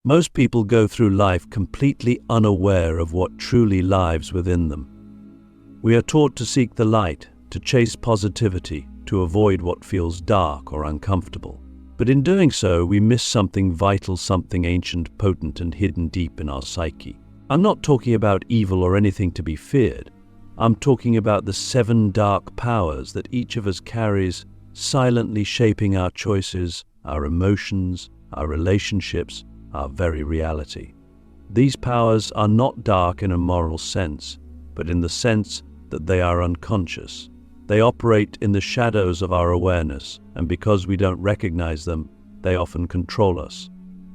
Most people go through life completely unaware of what truly lives within them. We are taught to seek the light, to chase positivity, to avoid what feels dark or uncomfortable. But in doing so, we miss something vital, something ancient, potent, and hidden deep in our psyche. I'm not talking about evil or anything to be feared. I'm talking about the 7 dark powers that each of us carries, silently shaping our choices, our emotions, our relationships, our very reality. These powers are not dark in a moral sense, but in the sense that they are unconscious. They operate in the shadows of our awareness, and because we don't recognize them, they often control us.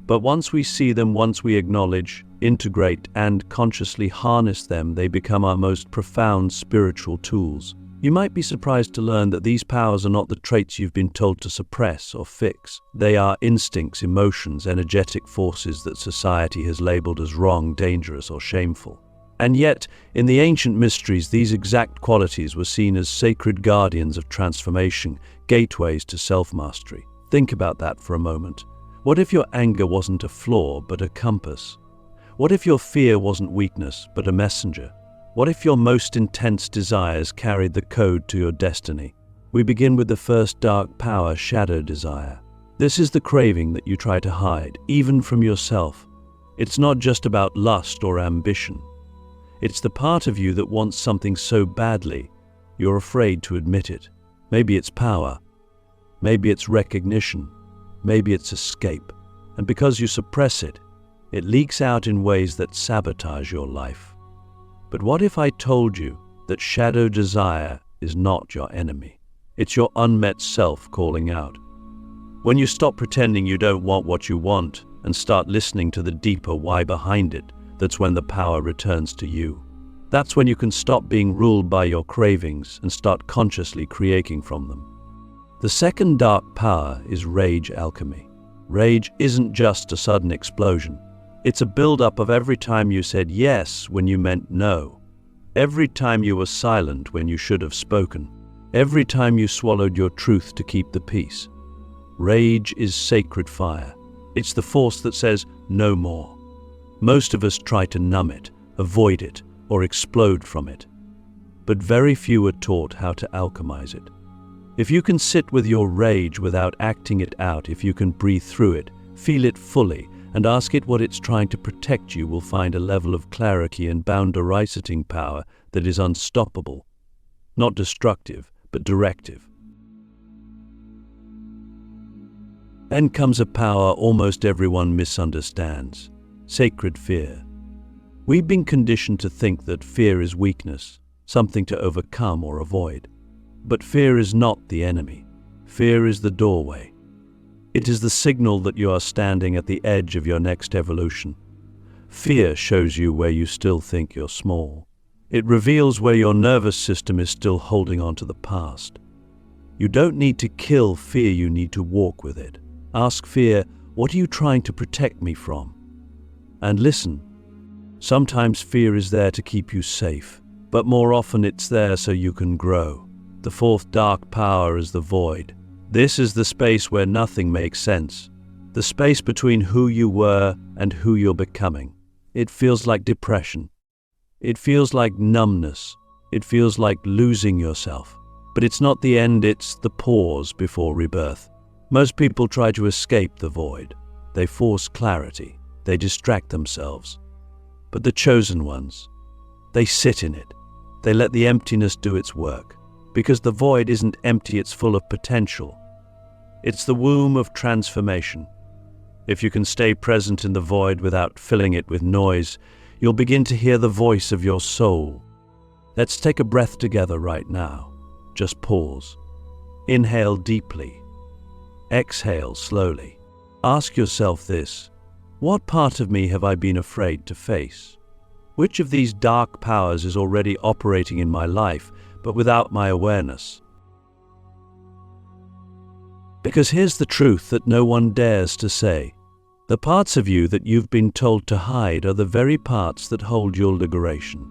But once we see them, once we acknowledge, integrate, and consciously harness them, they become our most profound spiritual tools. You might be surprised to learn that these powers are not the traits you've been told to suppress or fix. They are instincts, emotions, energetic forces that society has labeled as wrong, dangerous, or shameful. And yet, in the ancient mysteries, these exact qualities were seen as sacred guardians of transformation, gateways to self-mastery. Think about that for a moment. What if your anger wasn't a flaw, but a compass? What if your fear wasn't weakness, but a messenger? What if your most intense desires carried the code to your destiny? We begin with the first dark power, shadow desire. This is the craving that you try to hide, even from yourself. It's not just about lust or ambition. It's the part of you that wants something so badly, you're afraid to admit it. Maybe it's power. Maybe it's recognition. Maybe it's escape. And because you suppress it, it leaks out in ways that sabotage your life. But what if I told you that shadow desire is not your enemy? It's your unmet self calling out. When you stop pretending you don't want what you want and start listening to the deeper why behind it, that's when the power returns to you. That's when you can stop being ruled by your cravings and start consciously creating from them. The second dark power is rage alchemy. Rage isn't just a sudden explosion. It's a build-up of every time you said yes when you meant no. Every time you were silent when you should have spoken. Every time you swallowed your truth to keep the peace. Rage is sacred fire. It's the force that says no more. Most of us try to numb it, avoid it, or explode from it. But very few are taught how to alchemize it. If you can sit with your rage without acting it out, if you can breathe through it, feel it fully, and ask it what it's trying to protect, you will find a level of clarity and boundary-setting power that is unstoppable. Not destructive, but directive. Then comes a power almost everyone misunderstands: sacred fear. We've been conditioned to think that fear is weakness, something to overcome or avoid. But fear is not the enemy. Fear is the doorway. It is the signal that you are standing at the edge of your next evolution. Fear shows you where you still think you're small. It reveals where your nervous system is still holding on to the past. You don't need to kill fear, you need to walk with it. Ask fear, what are you trying to protect me from? And listen. Sometimes fear is there to keep you safe, but more often it's there so you can grow. The fourth dark power is the void. This is the space where nothing makes sense. The space between who you were and who you're becoming. It feels like depression. It feels like numbness. It feels like losing yourself. But it's not the end, it's the pause before rebirth. Most people try to escape the void. They force clarity. They distract themselves. But the chosen ones, they sit in it. They let the emptiness do its work. Because the void isn't empty, it's full of potential. It's the womb of transformation. If you can stay present in the void without filling it with noise, you'll begin to hear the voice of your soul. Let's take a breath together right now. Just pause. Inhale deeply. Exhale slowly. Ask yourself this: what part of me have I been afraid to face? Which of these dark powers is already operating in my life, but without my awareness? Because here's the truth that no one dares to say. The parts of you that you've been told to hide are the very parts that hold your liberation.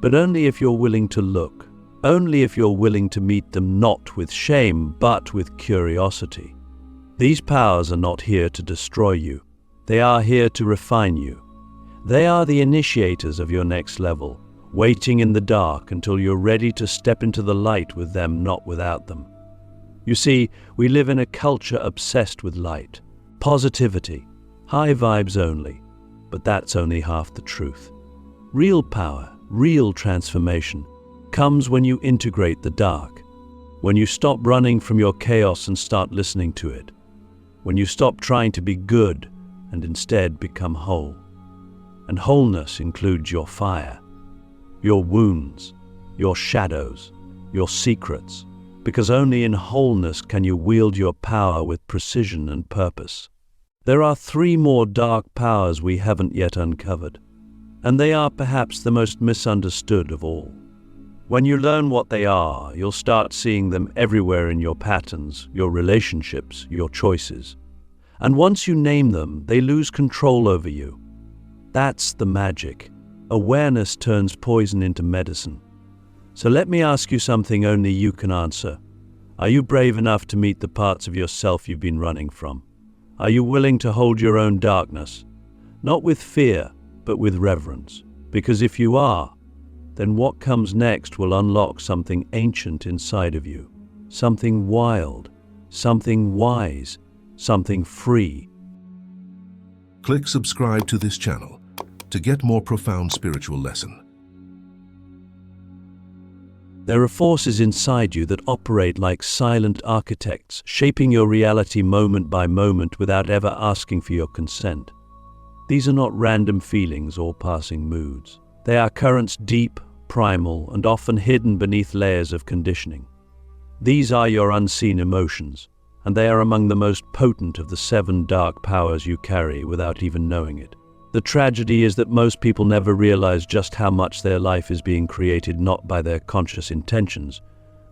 But only if you're willing to look. Only if you're willing to meet them not with shame, but with curiosity. These powers are not here to destroy you. They are here to refine you. They are the initiators of your next level, waiting in the dark until you're ready to step into the light with them, not without them. You see, we live in a culture obsessed with light, positivity, high vibes only, but that's only half the truth. Real power, real transformation, comes when you integrate the dark, when you stop running from your chaos and start listening to it, when you stop trying to be good and instead become whole. And wholeness includes your fire, your wounds, your shadows, your secrets, because only in wholeness can you wield your power with precision and purpose. There are 3 more dark powers we haven't yet uncovered, and they are perhaps the most misunderstood of all. When you learn what they are, you'll start seeing them everywhere in your patterns, your relationships, your choices. And once you name them, they lose control over you. That's the magic. Awareness turns poison into medicine. So let me ask you something only you can answer. Are you brave enough to meet the parts of yourself you've been running from? Are you willing to hold your own darkness? Not with fear, but with reverence. Because if you are, then what comes next will unlock something ancient inside of you. Something wild, something wise, something free. Click subscribe to this channel to get more profound spiritual lesson. There are forces inside you that operate like silent architects, shaping your reality moment by moment without ever asking for your consent. These are not random feelings or passing moods. They are currents deep, primal, and often hidden beneath layers of conditioning. These are your unseen emotions, and they are among the most potent of the 7 dark powers you carry without even knowing it. The tragedy is that most people never realize just how much their life is being created not by their conscious intentions,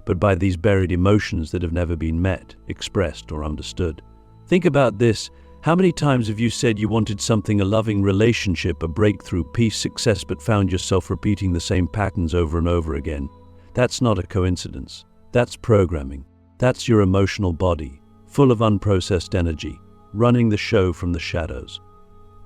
but by these buried emotions that have never been met, expressed, or understood. Think about this. How many times have you said you wanted something, a loving relationship, a breakthrough, peace, success, but found yourself repeating the same patterns over and over again? That's not a coincidence. That's programming. That's your emotional body, full of unprocessed energy, running the show from the shadows.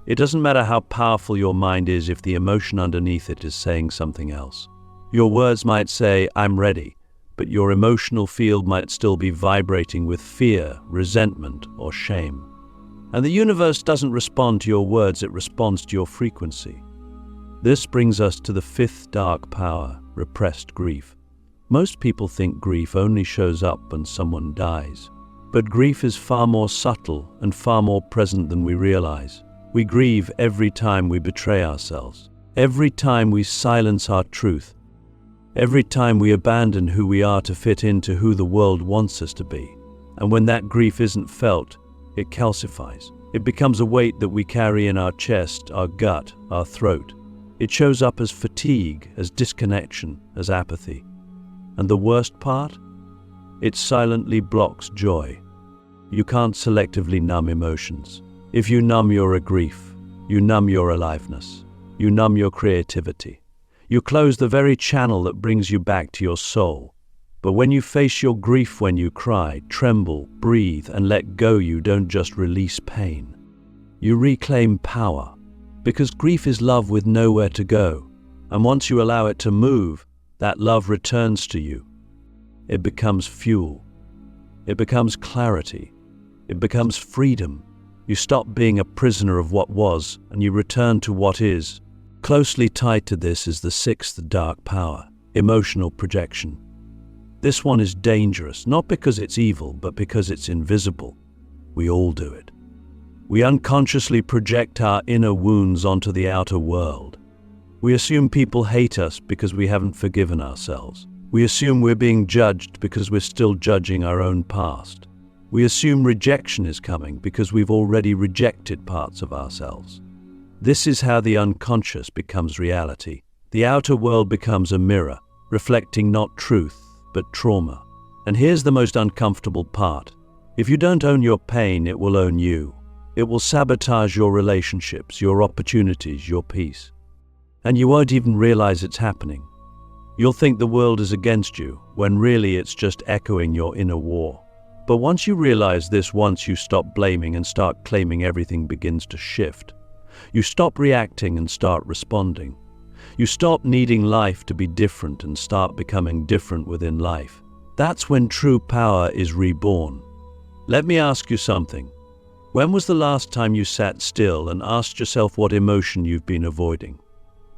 It doesn't matter how powerful your mind is if the emotion underneath it is saying something else. Your words might say, "I'm ready," but your emotional field might still be vibrating with fear, resentment, or shame. And the universe doesn't respond to your words, it responds to your frequency. This brings us to the 5th dark power, repressed grief. Most people think grief only shows up when someone dies. But grief is far more subtle and far more present than we realize. We grieve every time we betray ourselves, every time we silence our truth, every time we abandon who we are to fit into who the world wants us to be. And when that grief isn't felt, it calcifies. It becomes a weight that we carry in our chest, our gut, our throat. It shows up as fatigue, as disconnection, as apathy. And the worst part? It silently blocks joy. You can't selectively numb emotions. If you numb your grief, you numb your aliveness. You numb your creativity. You close the very channel that brings you back to your soul. But when you face your grief, when you cry, tremble, breathe, and let go, you don't just release pain. You reclaim power. Because grief is love with nowhere to go. And once you allow it to move, that love returns to you. It becomes fuel. It becomes clarity. It becomes freedom. You stop being a prisoner of what was, and you return to what is. Closely tied to this is the 6th dark power, emotional projection. This one is dangerous, not because it's evil, but because it's invisible. We all do it. We unconsciously project our inner wounds onto the outer world. We assume people hate us because we haven't forgiven ourselves. We assume we're being judged because we're still judging our own past. We assume rejection is coming because we've already rejected parts of ourselves. This is how the unconscious becomes reality. The outer world becomes a mirror, reflecting not truth, but trauma. And here's the most uncomfortable part. If you don't own your pain, it will own you. It will sabotage your relationships, your opportunities, your peace. And you won't even realize it's happening. You'll think the world is against you, when really it's just echoing your inner war. But once you realize this, once you stop blaming and start claiming, everything begins to shift. You stop reacting and start responding. You stop needing life to be different and start becoming different within life. That's when true power is reborn. Let me ask you something. When was the last time you sat still and asked yourself what emotion you've been avoiding?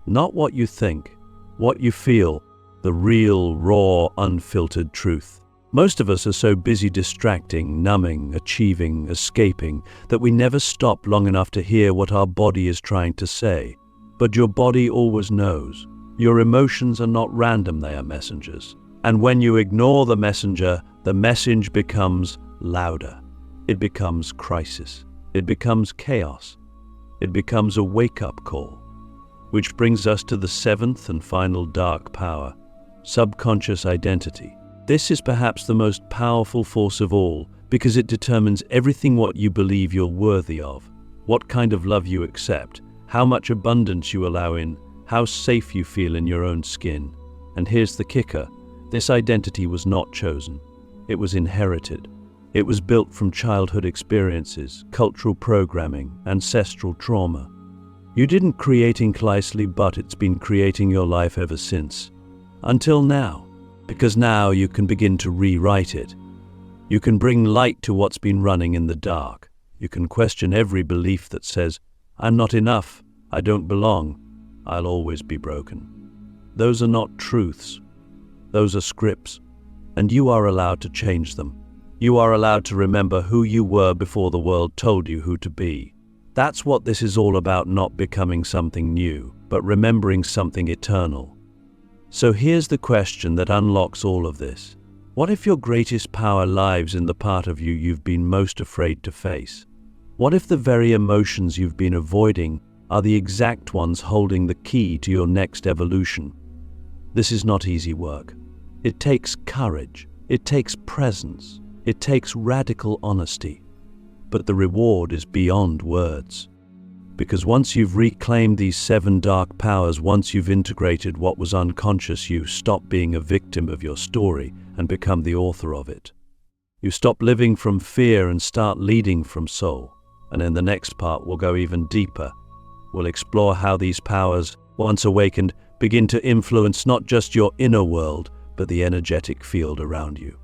Not what you think, what you feel, the real, raw, unfiltered truth. Most of us are so busy distracting, numbing, achieving, escaping, that we never stop long enough to hear what our body is trying to say. But your body always knows. Your emotions are not random, they are messengers. And when you ignore the messenger, the message becomes louder. It becomes crisis. It becomes chaos. It becomes a wake-up call. Which brings us to the seventh and final dark power, subconscious identity. This is perhaps the most powerful force of all, because it determines everything what you believe you're worthy of, what kind of love you accept, how much abundance you allow in, how safe you feel in your own skin. And here's the kicker, this identity was not chosen. It was inherited. It was built from childhood experiences, cultural programming, ancestral trauma. You didn't create it nicely, but it's been creating your life ever since. Until now. Because now you can begin to rewrite it. You can bring light to what's been running in the dark. You can question every belief that says, I'm not enough, I don't belong, I'll always be broken. Those are not truths. Those are scripts. And you are allowed to change them. You are allowed to remember who you were before the world told you who to be. That's what this is all about, not becoming something new, but remembering something eternal. So here's the question that unlocks all of this. What if your greatest power lives in the part of you you've been most afraid to face? What if the very emotions you've been avoiding are the exact ones holding the key to your next evolution? This is not easy work. It takes courage. It takes presence. It takes radical honesty. But the reward is beyond words. Because once you've reclaimed these 7 dark powers, once you've integrated what was unconscious, you stop being a victim of your story and become the author of it. You stop living from fear and start leading from soul. And in the next part, we'll go even deeper. We'll explore how these powers, once awakened, begin to influence not just your inner world, but the energetic field around you.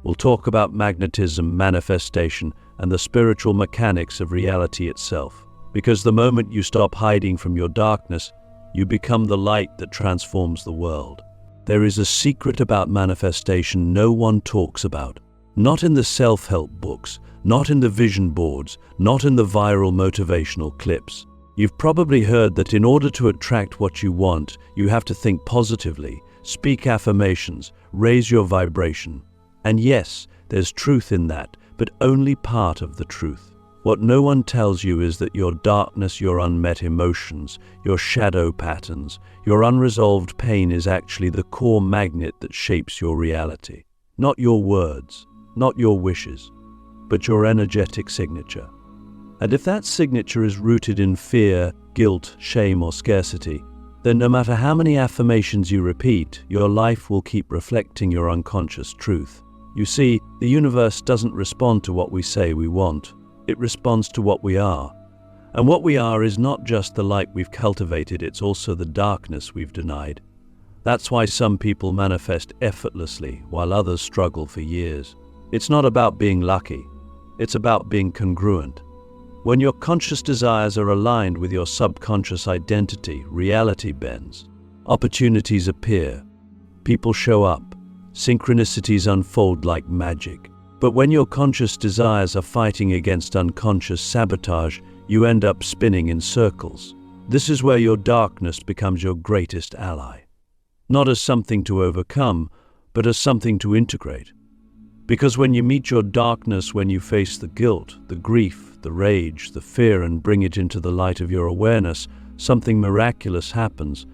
We'll talk about magnetism, manifestation, and the spiritual mechanics of reality itself. Because the moment you stop hiding from your darkness, you become the light that transforms the world. There is a secret about manifestation no one talks about. Not in the self-help books, not in the vision boards, not in the viral motivational clips. You've probably heard that in order to attract what you want, you have to think positively, speak affirmations, raise your vibration. And yes, there's truth in that, but only part of the truth. What no one tells you is that your darkness, your unmet emotions, your shadow patterns, your unresolved pain is actually the core magnet that shapes your reality. Not your words, not your wishes, but your energetic signature. And if that signature is rooted in fear, guilt, shame, or scarcity, then no matter how many affirmations you repeat, your life will keep reflecting your unconscious truth. You see, the universe doesn't respond to what we say we want. It responds to what we are. And what we are is not just the light we've cultivated, it's also the darkness we've denied. That's why some people manifest effortlessly while others struggle for years. It's not about being lucky. It's about being congruent. When your conscious desires are aligned with your subconscious identity, reality bends. Opportunities appear. People show up. Synchronicities unfold like magic. But when your conscious desires are fighting against unconscious sabotage, you end up spinning in circles. This is where your darkness becomes your greatest ally. Not as something to overcome, but as something to integrate. Because when you meet your darkness, when you face the guilt, the grief, the rage, the fear, and bring it into the light of your awareness, something miraculous happens.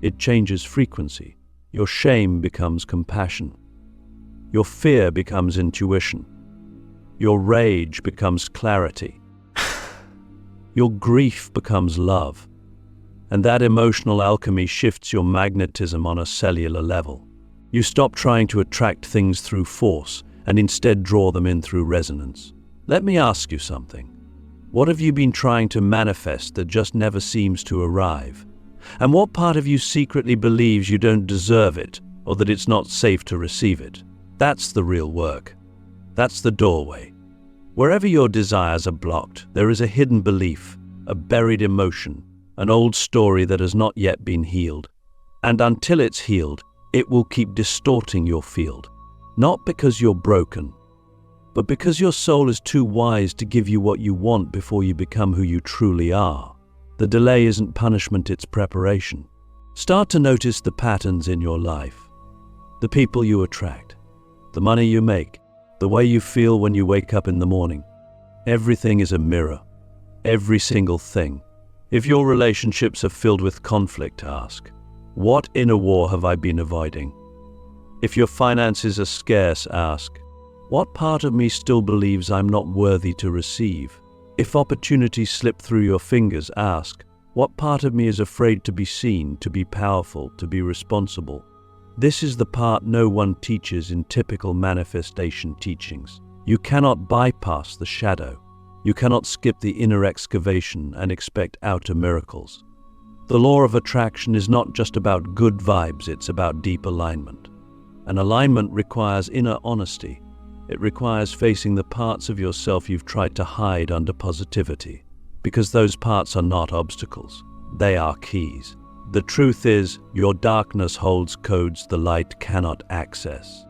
It changes frequency. Your shame becomes compassion. Your fear becomes intuition. Your rage becomes clarity. Your grief becomes love. And that emotional alchemy shifts your magnetism on a cellular level. You stop trying to attract things through force, and instead draw them in through resonance. Let me ask you something. What have you been trying to manifest that just never seems to arrive? And what part of you secretly believes you don't deserve it, or that it's not safe to receive it? That's the real work. That's the doorway. Wherever your desires are blocked, there is a hidden belief, a buried emotion, an old story that has not yet been healed. And until it's healed, it will keep distorting your field. Not because you're broken, but because your soul is too wise to give you what you want before you become who you truly are. The delay isn't punishment, it's preparation. Start to notice the patterns in your life. The people you attract, the money you make, the way you feel when you wake up in the morning. Everything is a mirror. Every single thing. If your relationships are filled with conflict, ask, what inner war have I been avoiding? If your finances are scarce, ask, what part of me still believes I'm not worthy to receive? If opportunities slip through your fingers, ask, what part of me is afraid to be seen, to be powerful, to be responsible? This is the part no one teaches in typical manifestation teachings. You cannot bypass the shadow. You cannot skip the inner excavation and expect outer miracles. The law of attraction is not just about good vibes, it's about deep alignment. And alignment requires inner honesty. It requires facing the parts of yourself you've tried to hide under positivity, because those parts are not obstacles. They are keys. The truth is, your darkness holds codes the light cannot access.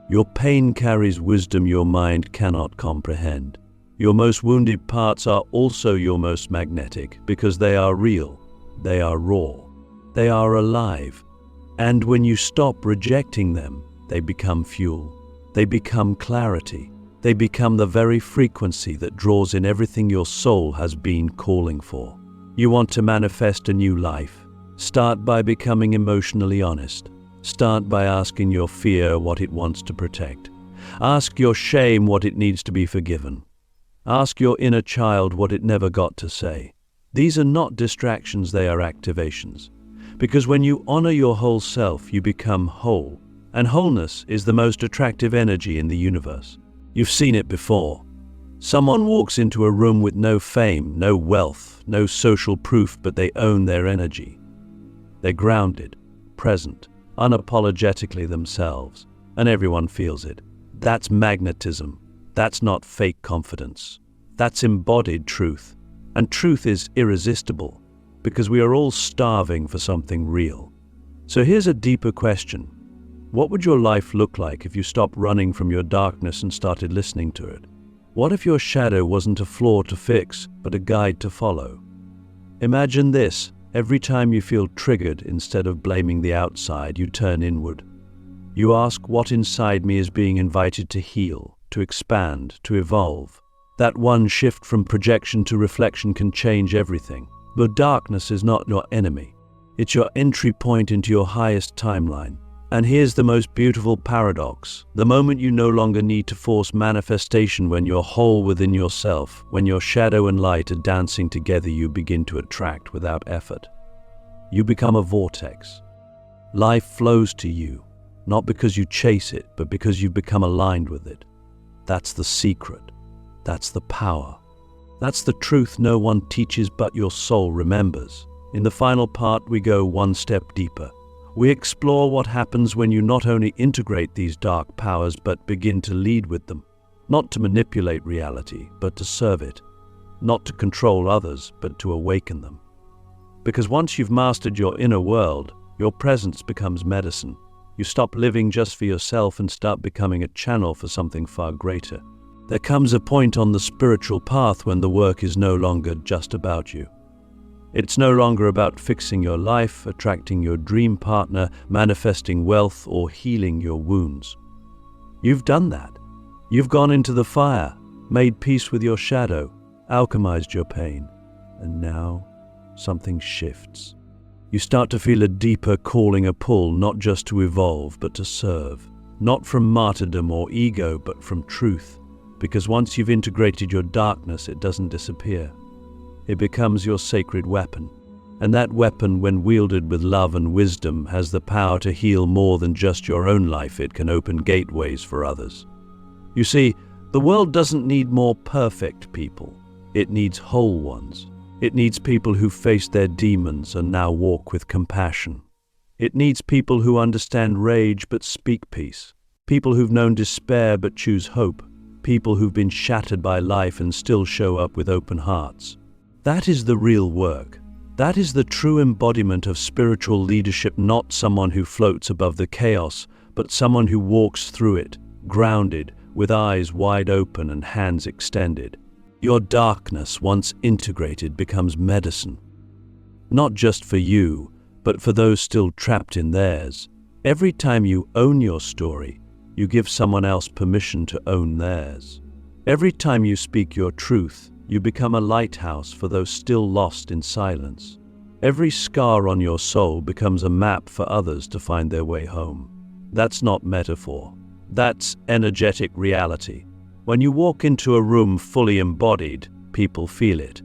Your pain carries wisdom your mind cannot comprehend. Your most wounded parts are also your most magnetic, because they are real, they are raw, they are alive. And when you stop rejecting them, they become fuel. They become clarity. They become the very frequency that draws in everything your soul has been calling for. You want to manifest a new life? Start by becoming emotionally honest. Start by asking your fear what it wants to protect. Ask your shame what it needs to be forgiven. Ask your inner child what it never got to say. These are not distractions, they are activations. Because when you honor your whole self, you become whole. And wholeness is the most attractive energy in the universe. You've seen it before. Someone walks into a room with no fame, no wealth, no social proof, but they own their energy. They're grounded, present, unapologetically themselves, and everyone feels it. That's magnetism. That's not fake confidence. That's embodied truth. And truth is irresistible, because we are all starving for something real. So here's a deeper question. What would your life look like if you stopped running from your darkness and started listening to it? What if your shadow wasn't a flaw to fix, but a guide to follow? Imagine this. Every time you feel triggered, instead of blaming the outside, you turn inward. You ask, what inside me is being invited to heal, to expand, to evolve? That one shift from projection to reflection can change everything. But darkness is not your enemy. It's your entry point into your highest timeline. And here's the most beautiful paradox. The moment you no longer need to force manifestation, when you're whole within yourself, when your shadow and light are dancing together, you begin to attract without effort. You become a vortex. Life flows to you, not because you chase it, but because you've become aligned with it. That's the secret. That's the power. That's the truth no one teaches but your soul remembers. In the final part, we go one step deeper. We explore what happens when you not only integrate these dark powers, but begin to lead with them. Not to manipulate reality, but to serve it. Not to control others, but to awaken them. Because once you've mastered your inner world, your presence becomes medicine. You stop living just for yourself and start becoming a channel for something far greater. There comes a point on the spiritual path when the work is no longer just about you. It's no longer about fixing your life, attracting your dream partner, manifesting wealth, or healing your wounds. You've done that. You've gone into the fire, made peace with your shadow, alchemized your pain, and now something shifts. You start to feel a deeper calling, a pull, not just to evolve, but to serve. Not from martyrdom or ego, but from truth. Because once you've integrated your darkness, it doesn't disappear. It becomes your sacred weapon. And that weapon, when wielded with love and wisdom, has the power to heal more than just your own life. It can open gateways for others. You see, the world doesn't need more perfect people. It needs whole ones. It needs people who faced their demons and now walk with compassion. It needs people who understand rage but speak peace. People who've known despair but choose hope. People who've been shattered by life and still show up with open hearts. That is the real work. That is the true embodiment of spiritual leadership, not someone who floats above the chaos, but someone who walks through it, grounded, with eyes wide open and hands extended. Your darkness, once integrated, becomes medicine. Not just for you, but for those still trapped in theirs. Every time you own your story, you give someone else permission to own theirs. Every time you speak your truth, you become a lighthouse for those still lost in silence. Every scar on your soul becomes a map for others to find their way home. That's not metaphor. That's energetic reality. When you walk into a room fully embodied, people feel it.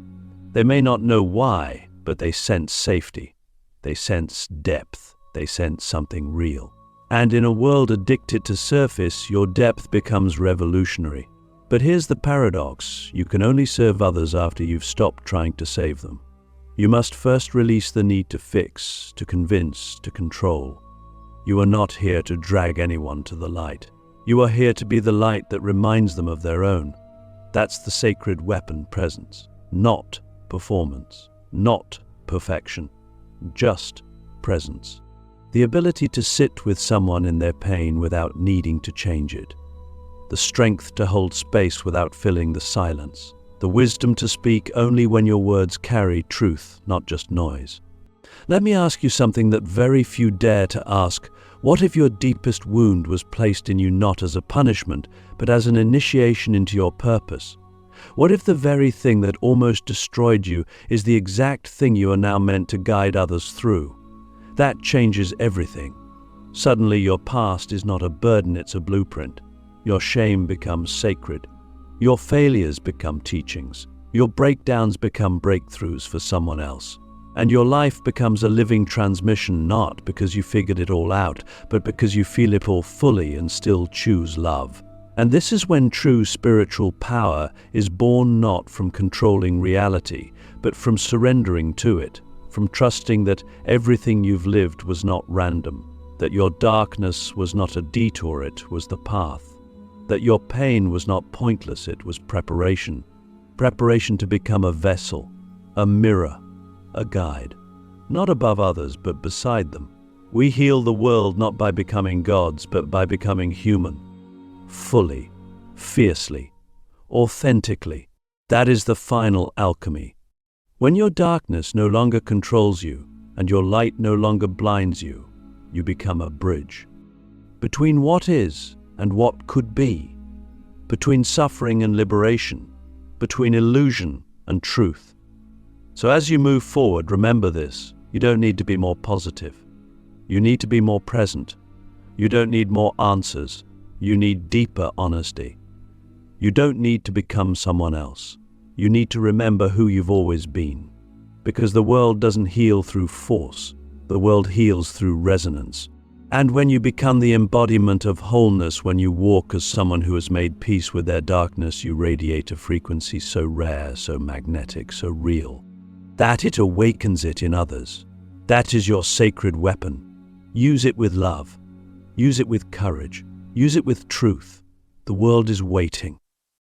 They may not know why, but they sense safety. They sense depth. They sense something real. And in a world addicted to surface, your depth becomes revolutionary. But here's the paradox: you can only serve others after you've stopped trying to save them. You must first release the need to fix, to convince, to control. You are not here to drag anyone to the light. You are here to be the light that reminds them of their own. That's the sacred weapon: presence. Not performance, not perfection, just presence. The ability to sit with someone in their pain without needing to change it. The strength to hold space without filling the silence. The wisdom to speak only when your words carry truth, not just noise. Let me ask you something that very few dare to ask. What if your deepest wound was placed in you not as a punishment, but as an initiation into your purpose? What if the very thing that almost destroyed you is the exact thing you are now meant to guide others through? That changes everything. Suddenly your past is not a burden, it's a blueprint. Your shame becomes sacred. Your failures become teachings. Your breakdowns become breakthroughs for someone else. And your life becomes a living transmission, not because you figured it all out, but because you feel it all fully and still choose love. And this is when true spiritual power is born, not from controlling reality, but from surrendering to it, from trusting that everything you've lived was not random, that your darkness was not a detour, it was the path, that your pain was not pointless, it was preparation. Preparation to become a vessel, a mirror, a guide, not above others, but beside them. We heal the world not by becoming gods, but by becoming human, fully, fiercely, authentically. That is the final alchemy. When your darkness no longer controls you and your light no longer blinds you, you become a bridge between what is and what could be, between suffering and liberation, between illusion and truth. So as you move forward, remember this: you don't need to be more positive. You need to be more present. You don't need more answers. You need deeper honesty. You don't need to become someone else. You need to remember who you've always been. Because the world doesn't heal through force. The world heals through resonance. And when you become the embodiment of wholeness, when you walk as someone who has made peace with their darkness, you radiate a frequency so rare, so magnetic, so real, that it awakens it in others. That is your sacred weapon. Use it with love. Use it with courage. Use it with truth. The world is waiting.